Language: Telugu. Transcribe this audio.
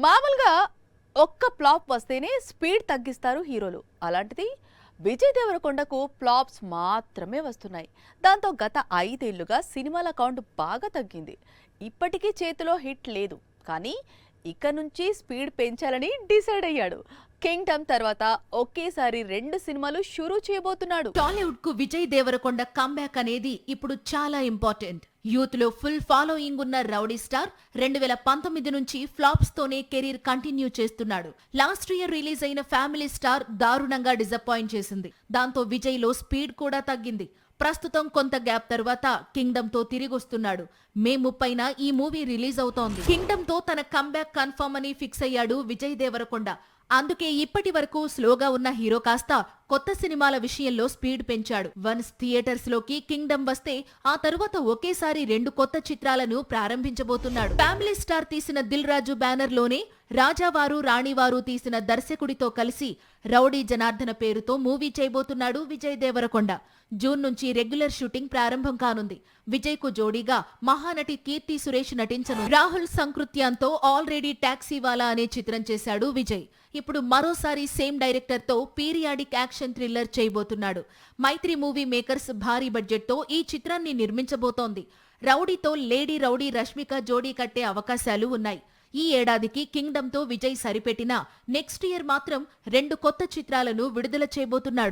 మామూలుగా ఒక్క ఫ్లాప్ వస్తేనే స్పీడ్ తగ్గిస్తారు హీరోలు. అలాంటిది విజయ్ దేవరకొండకు ఫ్లాప్స్ మాత్రమే వస్తున్నాయి. దాంతో గత 5 ఏళ్లుగా సినిమాల కౌంట్ బాగా తగ్గింది. ఇప్పటికీ చేతిలో హిట్ లేదు. కానీ ఇక నుంచి స్పీడ్ పెంచాలని డిసైడ్ అయ్యాడు. కింగ్డమ్ తర్వాత ఒకేసారి 2 సినిమాలు షురూ చేయబోతున్నాడు. టాలీవుడ్ కు విజయ్ దేవరకొండ కంబ్యాక్ అనేది ఇప్పుడు చాలా ఇంపార్టెంట్. యూత్ లో ఫుల్ ఫాలోయింగ్ ఉన్న రౌడీ స్టార్ 2019 నుంచి ఫ్లాప్స్ తోనే కెరీర్ కంటిన్యూ చేస్తున్నాడు. లాస్ట్ ఇయర్ రిలీజ్ అయిన ఫ్యామిలీ స్టార్ దారుణంగా డిసప్పాయింట్ చేసింది. దాంతో విజయ్ లో స్పీడ్ కూడా తగ్గింది. ప్రస్తుతం కొంత గ్యాప్ తర్వాత కింగ్డమ్ తో తిరిగొస్తున్నాడు. మే 30న ఈ మూవీ రిలీజ్ అవుతోంది. కింగ్డమ్ తో తన కంబ్యాక్ కన్ఫర్మ్ అని ఫిక్స్ అయ్యాడు విజయ్ దేవరకొండ. అందుకే ఇప్పటి వరకు స్లోగా ఉన్న హీరో కాస్త కొత్త సినిమాల విషయంలో స్పీడ్ పెంచాడు. వన్స్ థియేటర్స్ లోకి కింగ్డమ్ వస్తే ఆ తరువాత ఒకేసారి 2 కొత్త చిత్రాలను ప్రారంభించబోతున్నాడు. ఫ్యామిలీ స్టార్ తీసిన దిల్ రాజు బ్యానర్ లోనే రాజావారు రాణివారు తీసిన దర్శకుడితో కలిసి రౌడీ జనార్దన పేరుతో మూవీ చేయబోతున్నాడు విజయ్ దేవరకొండ. జూన్ నుంచి రెగ్యులర్ షూటింగ్ ప్రారంభం కానుంది. విజయ్ కు జోడీగా మహానటి కీర్తి సురేష్ నటించను. రాహుల్ సంకృత్యాంతో ఆల్రెడీ టాక్సీవాలా అనే చిత్రం చేశాడు విజయ్. ఇప్పుడు మరోసారి సేమ్ డైరెక్టర్ తో పీరియాడిక్ యాక్షన్ థ్రిల్లర్ చేయబోతున్నాడు. మైత్రి మూవీ మేకర్స్ భారీ బడ్జెట్ తో ఈ చిత్రాన్ని నిర్మించబోతోంది. రౌడీతో లేడీ రౌడీ రష్మిక జోడీ కట్టే అవకాశాలు ఉన్నాయి. ఈ ఏడాదికి కింగ్డమ్ తో విజయ్ సరిపెట్టినా నెక్స్ట్ ఇయర్ మాత్రం 2 కొత్త చిత్రాలను విడుదల చేయబోతున్నాడు.